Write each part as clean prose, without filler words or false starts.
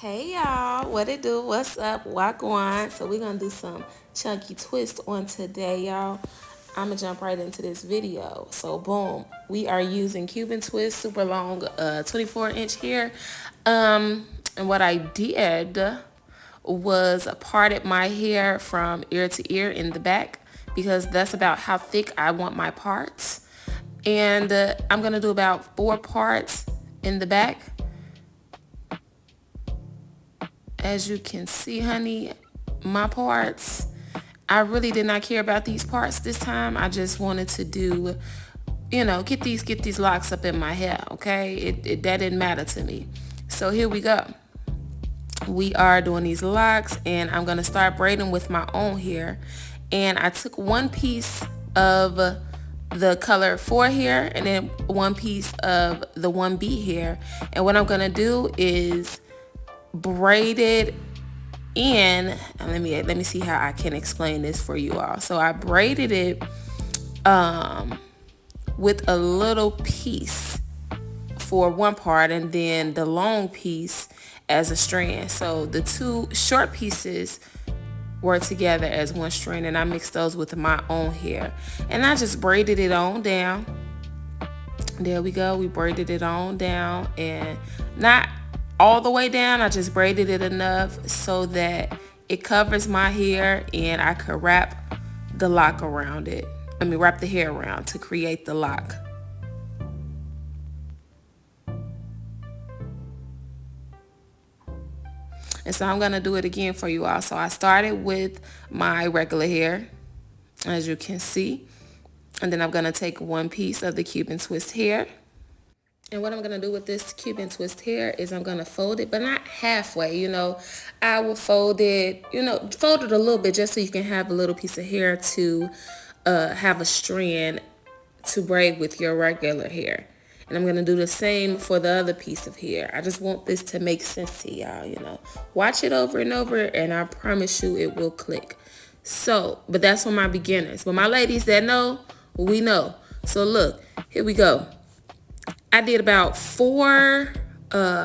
Hey y'all, what it do? What's up? Walk on. So we're gonna do some chunky twist on today, y'all. I'm gonna jump right into this video. So boom, we are using Cuban twist, super long, 24-inch hair. And what I did was parted my hair from ear to ear in the back because that's about how thick I want my parts. And I'm gonna do about 4 parts in the back. As you can see, honey, my parts, I really did not care about these parts this time. I just wanted to do, get these locks up in my hair, okay? That didn't matter to me. So here we go. We are doing these locks, and I'm gonna start braiding with my own hair. And I took one piece of the color 4 hair and then one piece of the 1B hair. And what I'm gonna do is braided in, and let me see how I can explain this for you all. So I braided it with a little piece for one part and then the long piece as a strand. So the 2 short pieces were together as one strand, and I mixed those with my own hair, and I just braided it on down. There we go. We braided it on down, and not all the way down. I just braided it enough so that it covers my hair and I could wrap the lock around it. Wrap the hair around to create the lock. And so I'm going to do it again for you all. So I started with my regular hair, as you can see. And then I'm going to take one piece of the Cuban twist hair. And what I'm going to do with this Cuban twist hair is I'm going to fold it, but not halfway, I will fold it, fold it a little bit just so you can have a little piece of hair to have a strand to braid with your regular hair. And I'm going to do the same for the other piece of hair. I just want this to make sense to y'all, Watch it over and over, and I promise you it will click. So, but that's for my beginners. But my ladies that know, we know. So look, here we go. I did about 4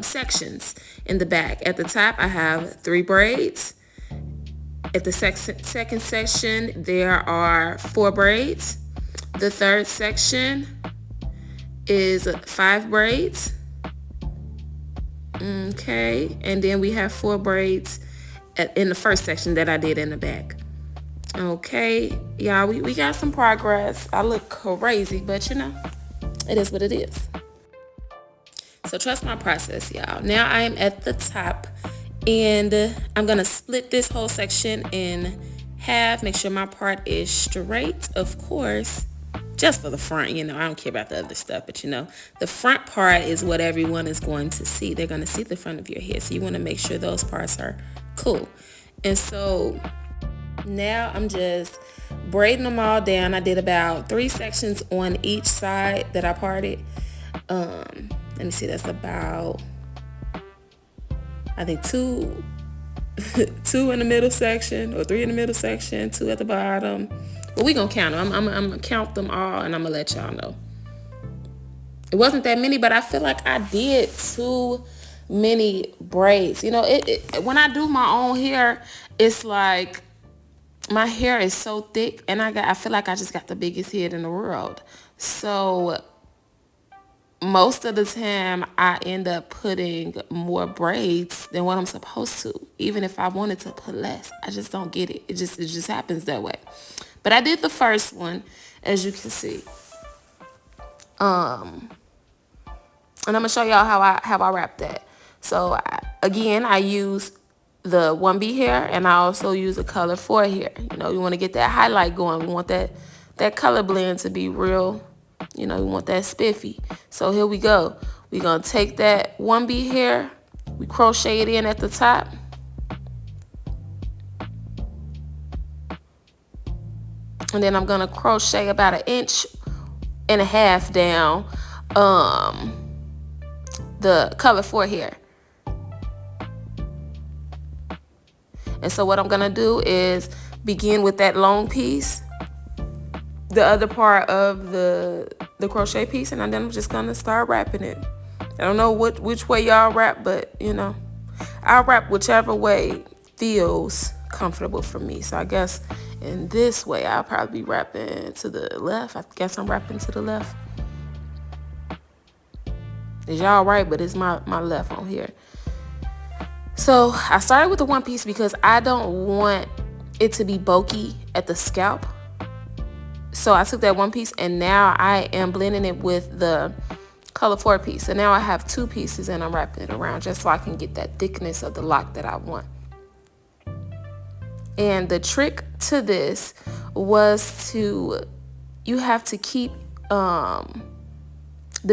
sections in the back. At the top, I have 3 braids. At the second section, there are 4 braids. The third section is 5 braids. Okay, and then we have 4 braids in the first section that I did in the back. Okay, y'all, we got some progress. I look crazy, but it is what it is. So trust my process, y'all. Now I am at the top, and I'm going to split this whole section in half. Make sure my part is straight, of course, just for the front. I don't care about the other stuff, but the front part is what everyone is going to see. They're going to see the front of your head, so you want to make sure those parts are cool. And so now I'm just braiding them all down. I did about 3 sections on each side that I parted. Let me see, that's about, I think 2 in the middle section, or 3 in the middle section, 2 at the bottom. But we gonna count them. I'm gonna count them all, and I'm gonna let y'all know. It wasn't that many, but I feel like I did too many braids. When I do my own hair, it's like my hair is so thick, and I feel like I just got the biggest head in the world. So most of the time, I end up putting more braids than what I'm supposed to. Even if I wanted to put less, I just don't get it. It just happens that way. But I did the first one, as you can see. And I'm gonna show y'all how I wrap that. So again, I use the 1B hair, and I also use the color 4 hair. You want to get that highlight going. We want that color blend to be real. We want that spiffy. So here we go. We're going to take that 1B hair. We crochet it in at the top. And then I'm going to crochet about 1.5 inches down the color 4 hair. And so what I'm going to do is begin with that long piece, the other part of the crochet piece, and then I'm just gonna start wrapping it. I don't know which way y'all wrap, but I'll wrap whichever way feels comfortable for me. So I guess in this way, I'll probably be wrapping to the left. I guess I'm wrapping to the left. Is y'all right? But it's my left on here. So I started with the one piece because I don't want it to be bulky at the scalp. So I took that one piece and now I am blending it with the color 4 piece. So now I have 2 pieces and I'm wrapping it around just so I can get that thickness of the lock that I want. And the trick to this was you have to keep the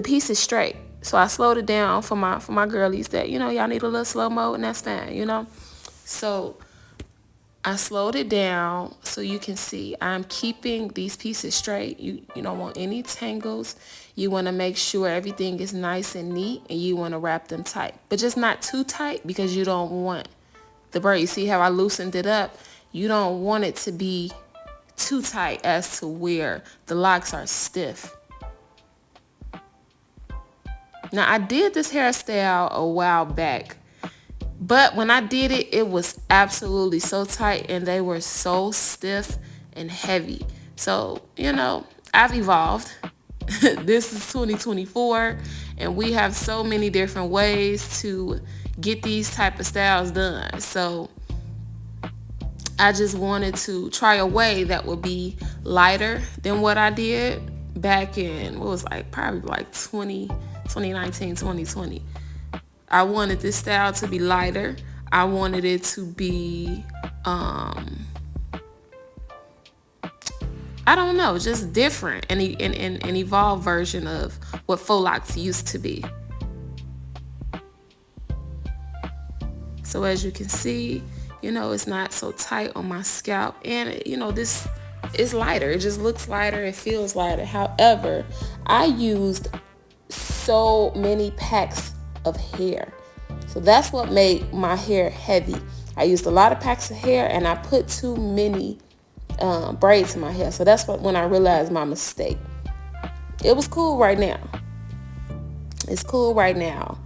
pieces straight. So I slowed it down for my girlies that, y'all need a little slow-mo and that's fine, So I slowed it down so you can see I'm keeping these pieces straight. You don't want any tangles. You want to make sure everything is nice and neat, and you want to wrap them tight. But just not too tight because you don't want the braid. You see how I loosened it up? You don't want it to be too tight as to where the locks are stiff. Now, I did this hairstyle a while back, but when I did it, it was absolutely so tight and they were so stiff and heavy. So, I've evolved. This is 2024 and we have so many different ways to get these type of styles done. So I just wanted to try a way that would be lighter than what I did back in, probably 2019, 2020. I wanted this style to be lighter. I wanted it to be, I don't know, just different and an evolved version of what faux locks used to be. So as you can see, it's not so tight on my scalp. And, this is lighter. It just looks lighter. It feels lighter. However, I used so many packs of hair. So that's what made my hair heavy. I used a lot of packs of hair and I put too many braids in my hair. So that's when I realized my mistake. It was cool right now. It's cool right now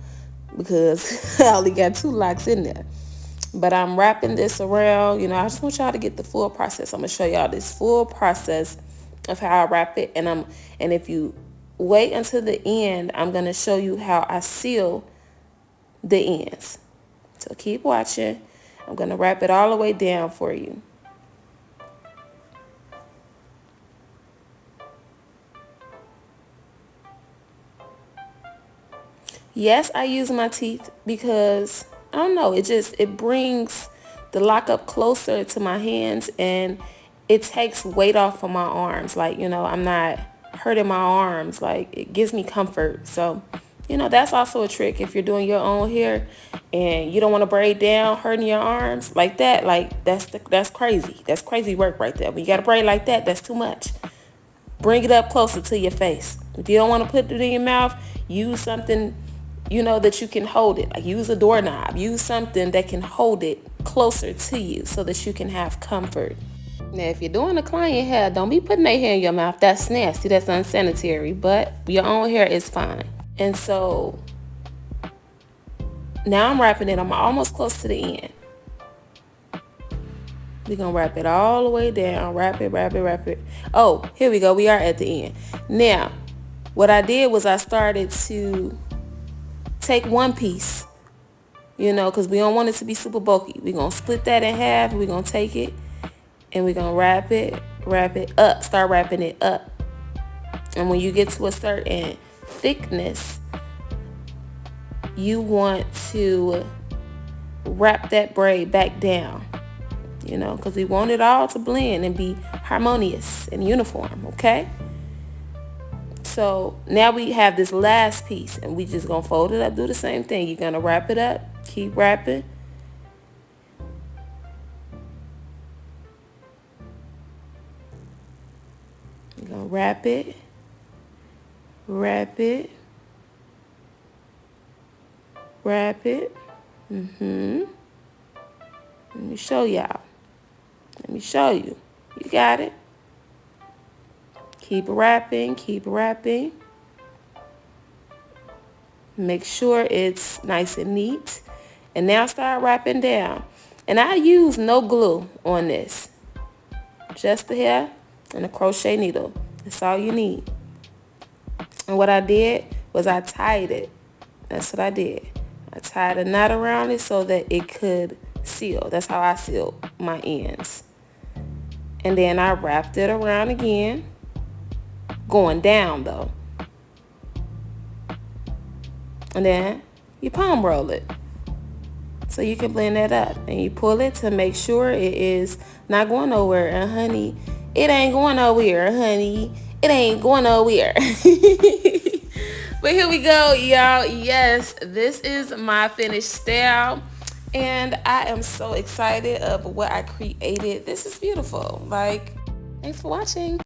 because I only got 2 locks in there. But I'm wrapping this around. I just want y'all to get the full process. I'm going to show y'all this full process of how I wrap it. And if you wait until the end, I'm going to show you how I seal the ends. So keep watching. I'm going to wrap it all the way down for you. Yes, I use my teeth because, I don't know, it brings the lock up closer to my hands and it takes weight off of my arms. I'm not hurting my arms. It gives me comfort. So, that's also a trick if you're doing your own hair and you don't want to braid down, hurting your arms like that. That's crazy. That's crazy work right there. When you got to braid like that, that's too much. Bring it up closer to your face. If you don't want to put it in your mouth, use something that you can hold it. Use a doorknob. Use something that can hold it closer to you so that you can have comfort. Now, if you're doing a client hair, don't be putting their hair in your mouth. That's nasty. That's unsanitary. But your own hair is fine. And so now I'm wrapping it. I'm almost close to the end. We're going to wrap it all the way down. Wrap it, wrap it, wrap it. Oh, here we go. We are at the end. Now, what I did was I started to take one piece, because we don't want it to be super bulky. We're going to split that in half. We're going to take it and we're going to wrap it up. Start wrapping it up. And when you get to a certain thickness, you want to wrap that braid back down, because we want it all to blend and be harmonious and uniform, okay? So now we have this last piece and we just going to fold it up, do the same thing. You're going to wrap it up, keep wrapping. You're going to wrap it, wrap it, wrap it. Let me show y'all. Let me show you. You got it. Keep wrapping, keep wrapping. Make sure it's nice and neat. And now start wrapping down. And I use no glue on this. Just the hair and a crochet needle. That's all you need. And what I did was I tied it. That's what I did. I tied a knot around it so that it could seal. That's how I sealed my ends. And then I wrapped it around again, going down though. And then you palm roll it. So you can blend that up. And you pull it to make sure it is not going nowhere. And honey, it ain't going nowhere, honey. It ain't going nowhere. But here we go, y'all. Yes, this is my finished style. And I am so excited of what I created. This is beautiful. Like, thanks for watching.